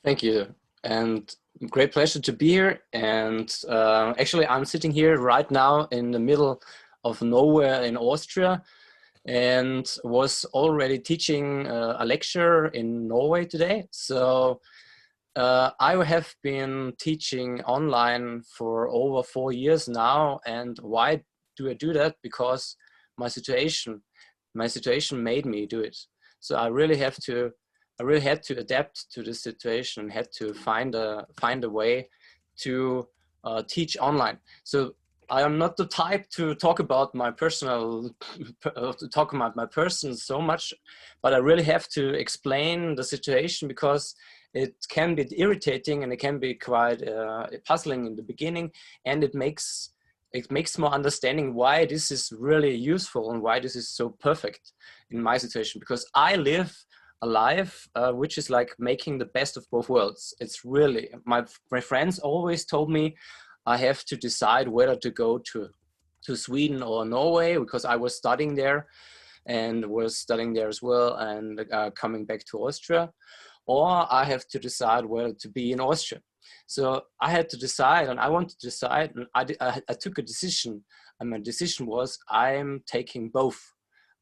Thank you, and great pleasure to be here. And actually, I'm sitting here right now in the middle of nowhere in Austria, and was already teaching a lecture in Norway today. So I have been teaching online for over 4 years now. And why do I do that? Because my situation made me do it. So I really had to adapt to the situation, and had to find a way to teach online. So I am not the type to talk about my personal, to talk about my person so much, but I really have to explain the situation because it can be irritating and it can be quite puzzling in the beginning, and it makes more understanding why this is really useful and why this is so perfect in my situation, because I live a life which is like making the best of both worlds. It's really, my friends always told me I have to decide whether to go to Sweden or Norway, because I was studying there as well, and coming back to Austria, or I have to decide whether to be in Austria. So I had to decide, and I wanted to decide, and I took a decision, and my decision was I'm taking both.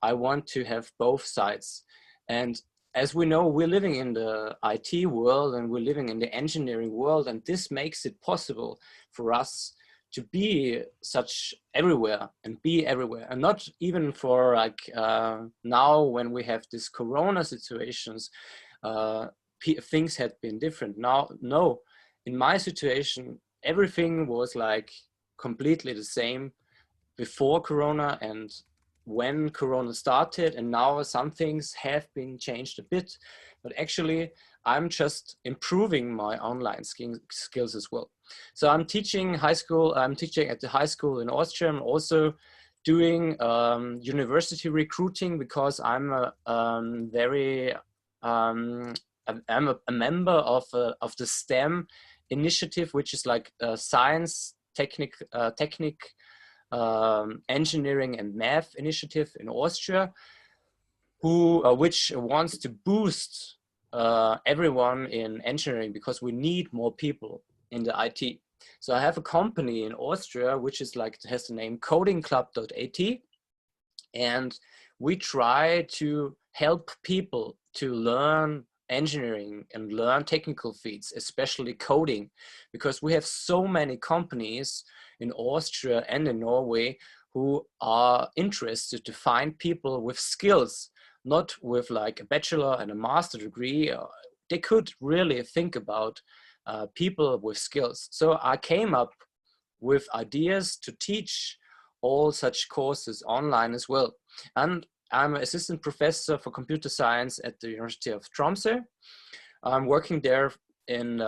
I want to have both sides. And as we know, we're living in the IT world and we're living in the engineering world, and this makes it possible for us to be such everywhere and be everywhere, and not even for like now when we have this Corona situations, things had been different. Now, no, in my situation, everything was like completely the same before Corona and when Corona started, and now some things have been changed a bit, but actually I'm just improving my online skills as well. So I'm teaching high school, I'm teaching at the high school in Austria. I'm also doing university recruiting, because I'm a member of the STEM initiative, which is like science, technique, engineering and math initiative in Austria, which wants to boost everyone in engineering, because we need more people in the IT. So I have a company in Austria which is like, has the name codingclub.at, and we try to help people to learn engineering and learn technical fields, especially coding, because we have so many companies in Austria and in Norway who are interested to find people with skills, not with like a bachelor and a master degree. They could really think about people with skills. So I came up with ideas to teach all such courses online as well. And I'm an assistant professor for computer science at the University of Tromsø. I'm working there in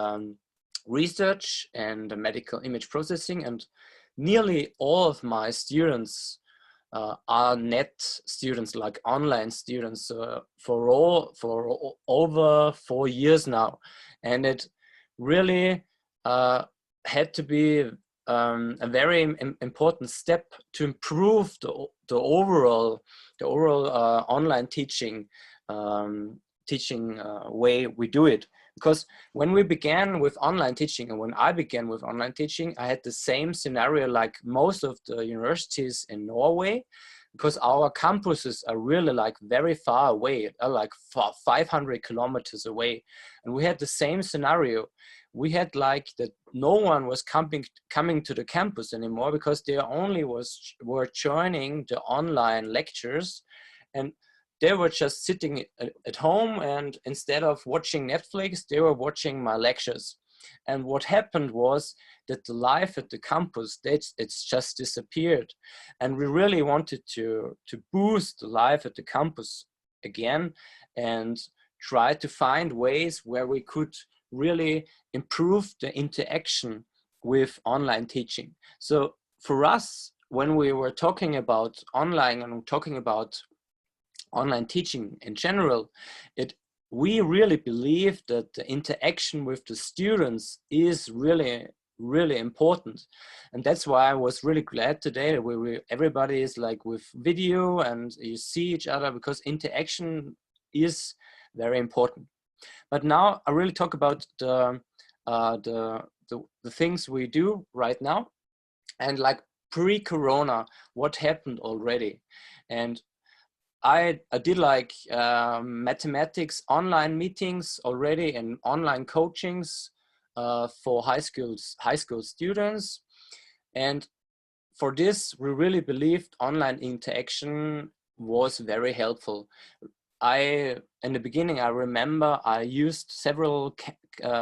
research and medical image processing, and nearly all of my students are net students, like online students, for over 4 years now. And it really had to be a very important step to improve the overall online teaching way we do it. Because when we began with online teaching, and when I began with online teaching, I had the same scenario like most of the universities in Norway, because our campuses are really like very far away, like 500 kilometers away. And we had the same scenario. We had like that no one was coming to the campus anymore, because they only were joining the online lectures, and they were just sitting at home, and instead of watching Netflix, they were watching my lectures. And what happened was that the life at the campus, it's just disappeared. And we really wanted to boost the life at the campus again, and try to find ways where we could really improve the interaction with online teaching. So for us, when we were talking about online and talking about online teaching in general, we really believe that the interaction with the students is really important. And that's why I was really glad today that everybody is like with video and you see each other, because interaction is very important. But now I really talk about the things we do right now, and like pre-corona, what happened already. And I did like mathematics online meetings already and online coachings for high school students. And for this, we really believed online interaction was very helpful. In the beginning, I remember I used several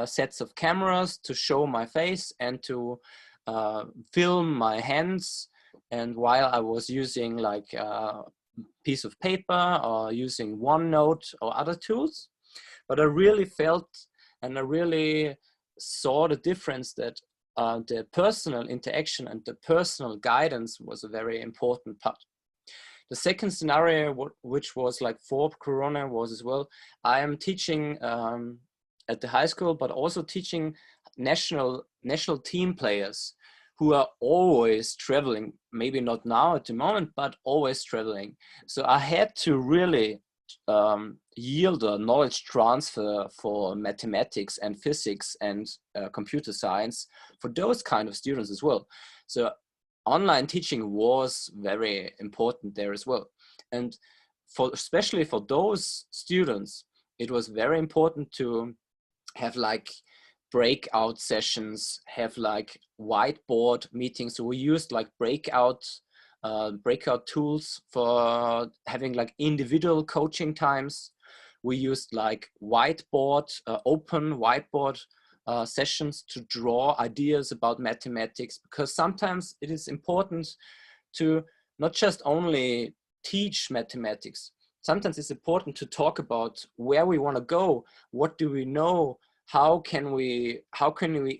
sets of cameras to show my face and to film my hands. And while I was using like a piece of paper or using OneNote or other tools, but I really felt and I really saw the difference that the personal interaction and the personal guidance was a very important part. The second scenario, which was like for Corona, was as well, I am teaching at the high school, but also teaching national team players who are always traveling, maybe not now at the moment, but always traveling. So I had to really yield a knowledge transfer for mathematics and physics and computer science for those kind of students as well. So online teaching was very important there as well. And especially for those students, it was very important to have like breakout sessions, have like whiteboard meetings. So we used like breakout tools for having like individual coaching times. We used like open whiteboard sessions to draw ideas about mathematics, because sometimes it is important to not just only teach mathematics. Sometimes it's important to talk about where we want to go, what do we know, how can we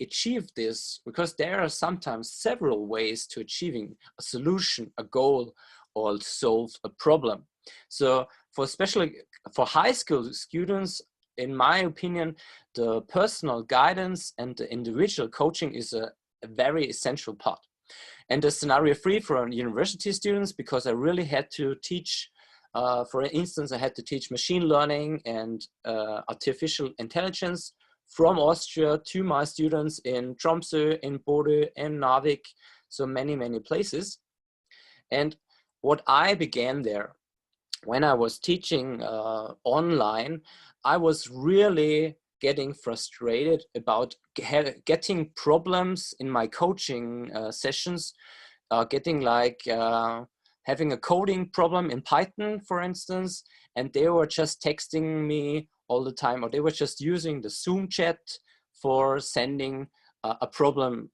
achieve this, because there are sometimes several ways to achieving a solution, a goal, or solve a problem. So especially for high school students, in my opinion, the personal guidance and the individual coaching is a very essential part. And the scenario 3 for university students, because I really had to teach, for instance, I had to teach machine learning and artificial intelligence from Austria to my students in Tromsø, in Bodø, in Narvik, so many places. And what I began there, when I was teaching online, I was really getting frustrated about getting problems in my coaching sessions, getting like having a coding problem in Python, for instance, and they were just texting me all the time, or they were just using the Zoom chat for sending a problem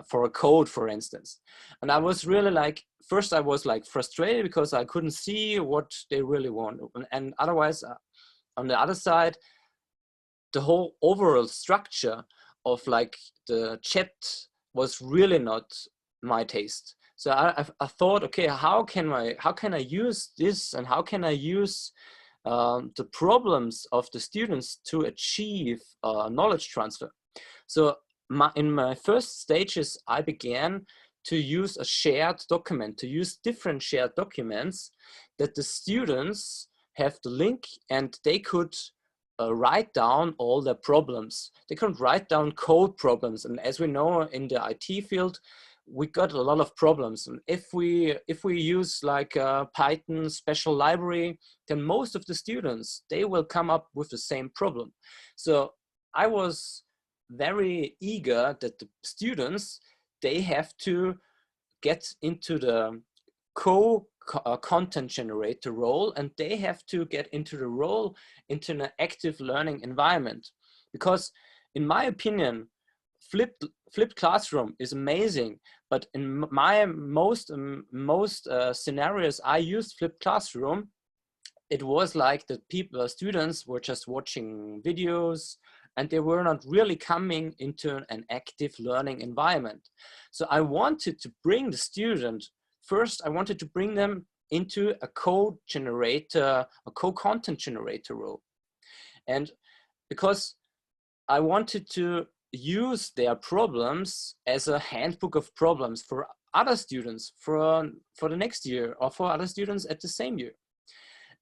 for a code, for instance. And I was really like, first I was like frustrated because I couldn't see what they really want. And otherwise, on the other side, the whole overall structure of like the chat was really not my taste. So I thought, okay, how can I use this, and how can I use the problems of the students to achieve knowledge transfer? So in my first stages, I began to use a shared document, to use different shared documents that the students have the link, and they could write down all their problems. They could write down code problems. And as we know in the IT field, we got a lot of problems. And if we use like a Python special library, then most of the students, they will come up with the same problem. So I was very eager that the students, they have to get into the content generator role, and they have to get into the role into an active learning environment. Because in my opinion, flipped classroom is amazing, but in my most scenarios I used flipped classroom, it was like the students were just watching videos, and they were not really coming into an active learning environment. So I wanted to bring the student, first I wanted to bring them into a code generator, a co-content generator role. And because I wanted to use their problems as a handbook of problems for other students for the next year, or for other students at the same year.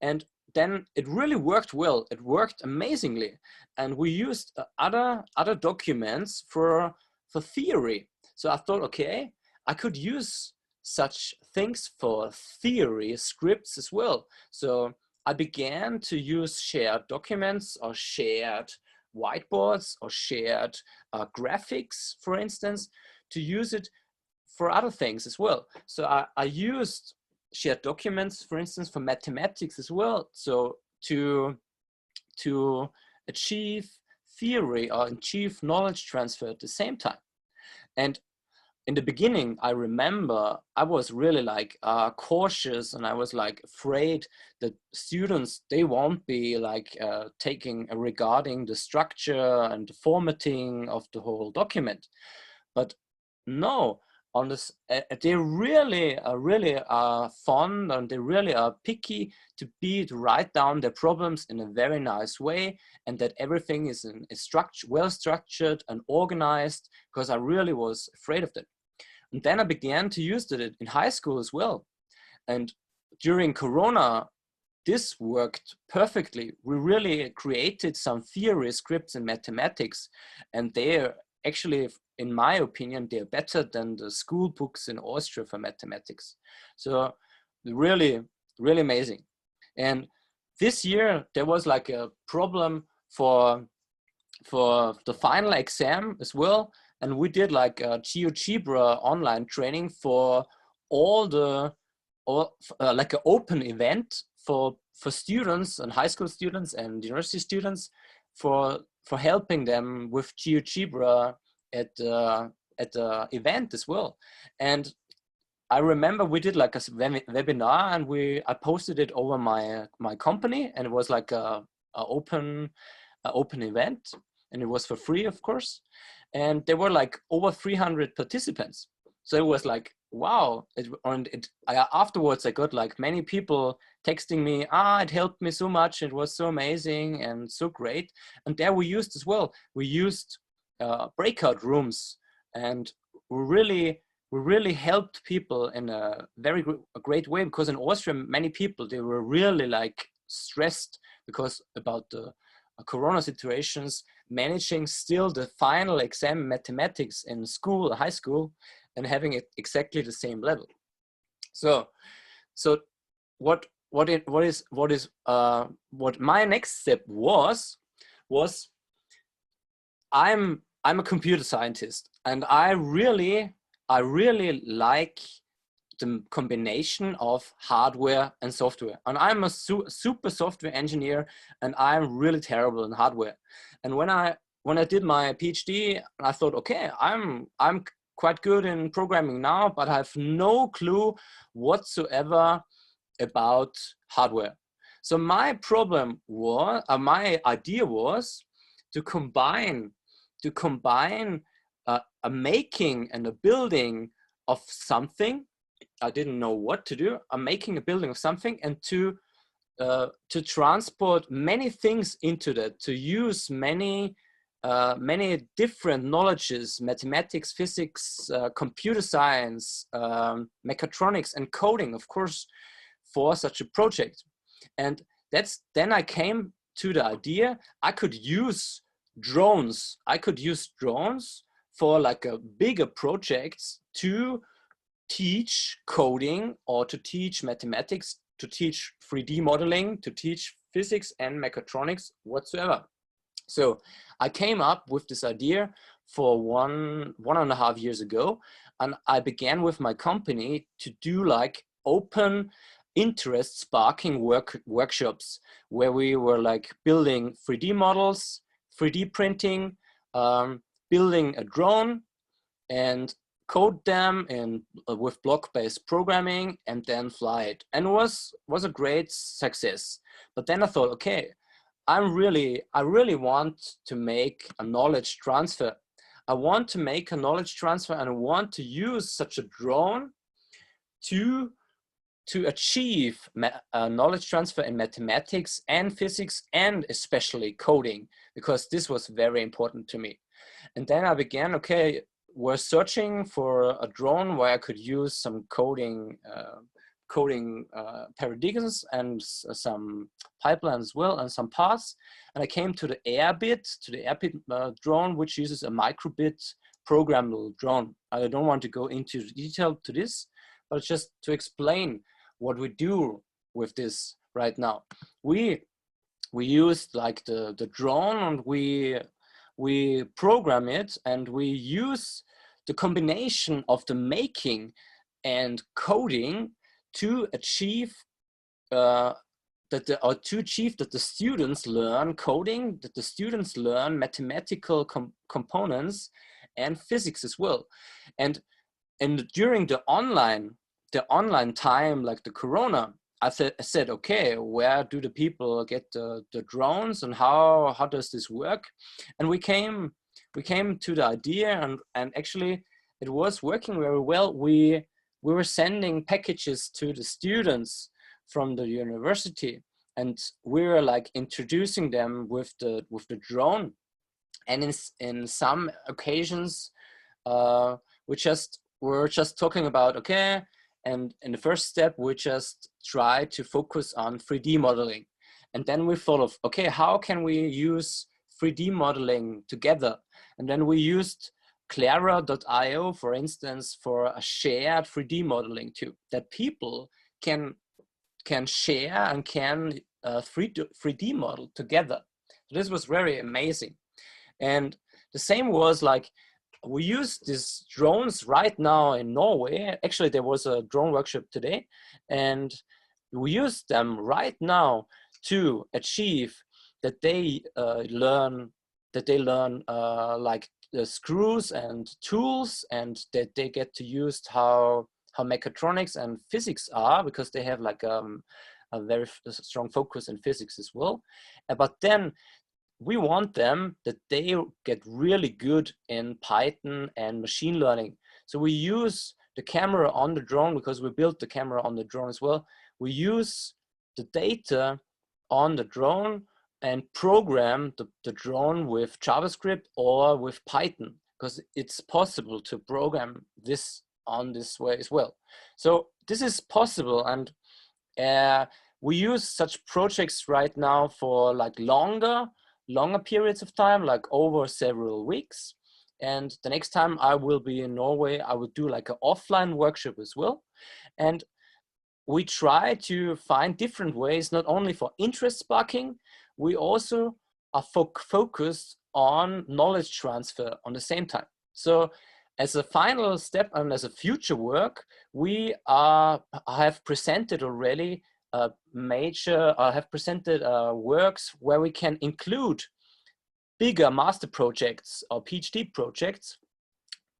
And then it really worked well. It worked amazingly. And we used other documents for theory. So I thought, okay, I could use such things for theory scripts as well. So I began to use shared documents or shared whiteboards or shared graphics, for instance, to use it for other things as well. So I used shared documents, for instance, for mathematics as well. So to achieve theory or achieve knowledge transfer at the same time. And in the beginning, I remember I was really like cautious, and I was like afraid that students, they won't be like taking regarding the structure and the formatting of the whole document. But no, on this, they really are fond, and they really are picky to write down their problems in a very nice way, and that everything is well structured and organized, because I really was afraid of that. And then I began to use it in high school as well. And during Corona, this worked perfectly. We really created some theory scripts in mathematics, and they're actually, in my opinion, they're better than the school books in Austria for mathematics. So really, really amazing. And this year there was like a problem for the final exam as well. And we did like a GeoGebra online training for like an open event for students and high school students and university students for helping them with GeoGebra at the event as well. And I remember we did like a webinar, and I posted it over my company, and it was like a open event, and it was for free, of course. And there were like over 300 participants. So it was like, wow. Afterwards, I got like many people texting me, it helped me so much. It was so amazing and so great. And there we used breakout rooms, and we really helped people in a very great way, because in Austria, many people, they were really like stressed because about the Corona situations, managing still the final exam mathematics in school, high school, and having it exactly the same level. So what my next step was I'm a computer scientist, and I really like the combination of hardware and software. And I'm a super software engineer, and I'm really terrible in hardware. And when I did my PhD, I thought, okay, I'm quite good in programming now, but I have no clue whatsoever about hardware. So my problem was, my idea was to combine a making and a building of something. I didn't know what to do. I'm making a building of something, and to transport many things into that, to use many different knowledges, mathematics, physics, computer science, mechatronics, and coding, of course, for such a project. And then I came to the idea I could use drones. I could use drones for like a bigger projects to teach coding, or to teach mathematics, to teach 3D modeling, to teach physics and mechatronics whatsoever. So I came up with this idea for one and a half years ago, and I began with my company to do like open interest sparking workshops, where we were like building 3D models, 3D printing, building a drone, and code them with block-based programming, and then fly it. And it was a great success. But then I thought, okay, I really want to make a knowledge transfer. I want to make a knowledge transfer, and I want to use such a drone to achieve knowledge transfer in mathematics and physics, and especially coding, because this was very important to me. And then I began, okay, we're searching for a drone where I could use some coding coding paradigms and some pipelines as well, and some paths. And I came to the airbit drone, which uses a microbit programmable drone. I don't want to go into detail to this, but just to explain what we do with this right now. We use like the drone, and we program it, and we use the combination of the making and coding to achieve that the students learn coding, that the students learn mathematical components and physics as well. And during the online time, like the Corona, I said, okay, where do the people get the drones, and how does this work? And we came to the idea, and actually it was working very well. We were sending packages to the students from the university, and we were like introducing them with the drone. And in some occasions, we're just talking about, okay, and in the first step, we just try to focus on 3D modeling. And then we thought of, okay, how can we use 3D modeling together? And then we used Clara.io, for instance, for a shared 3D modeling too, that people can share and can 3D model together. So this was very amazing. And the same was like, we use these drones right now in Norway. Actually, there was a drone workshop today, and we use them right now to achieve that they learn like the screws and tools, and that they get to use how mechatronics and physics are, because they have like a very strong focus in physics as well. But then we want them that they get really good in Python and machine learning. So we use the camera on the drone, because we built the camera on the drone as well. We use the data on the drone and program the drone with JavaScript or with Python, because it's possible to program this on this way as well. So this is possible, and we use such projects right now for like longer periods of time, like over several weeks. And the next time I will be in Norway, I will do like an offline workshop as well. And we try to find different ways, not only for interest sparking, we also are focused on knowledge transfer on the same time. So as a final step and as a future work, we have presented already works where we can include bigger master projects or PhD projects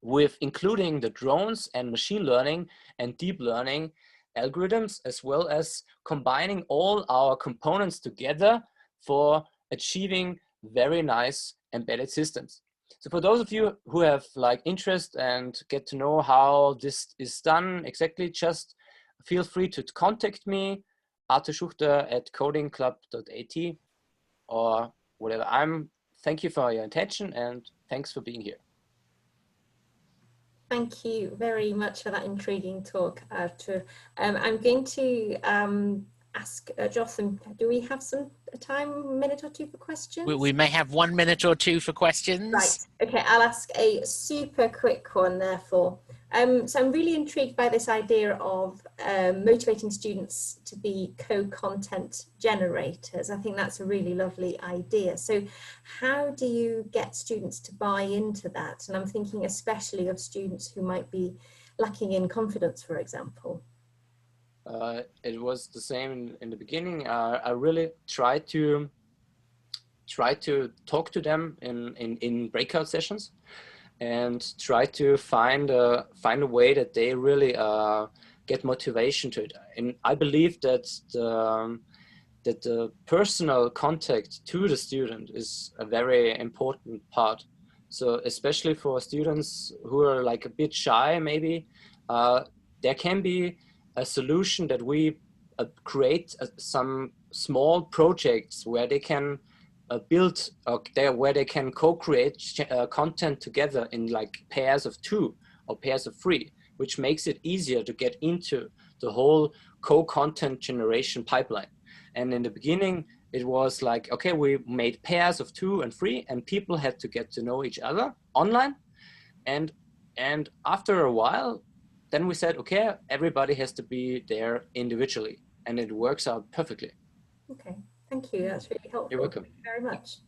with including the drones and machine learning and deep learning algorithms, as well as combining all our components together for achieving very nice embedded systems. So for those of you who have like interest and get to know how this is done exactly, just feel free to contact me, Schuchter@codingclub.at or whatever. Thank you for your attention, and thanks for being here. Thank you very much for that intriguing talk, Arthur. I'm going to ask Jotham, do we have some time, minute or two for questions? We may have 1 minute or two for questions. Right, okay, I'll ask a super quick one therefore. So I'm really intrigued by this idea of motivating students to be co-content generators. I think that's a really lovely idea. So how do you get students to buy into that? And I'm thinking especially of students who might be lacking in confidence, for example. It was the same in the beginning. I really try to talk to them in breakout sessions, and try to find a way that they really get motivation to it. And I believe that the personal contact to the student is a very important part. So especially for students who are like a bit shy, maybe there can be a solution that we create some small projects where they can build, where they can co-create content together in like pairs of 2 or pairs of 3, which makes it easier to get into the whole co-content generation pipeline. And in the beginning, it was like, okay, we made pairs of 2 and 3, and people had to get to know each other online. And after a while, then we said, okay, everybody has to be there individually, and it works out perfectly. Okay, thank you. That's really helpful. You're welcome. Thank you very much.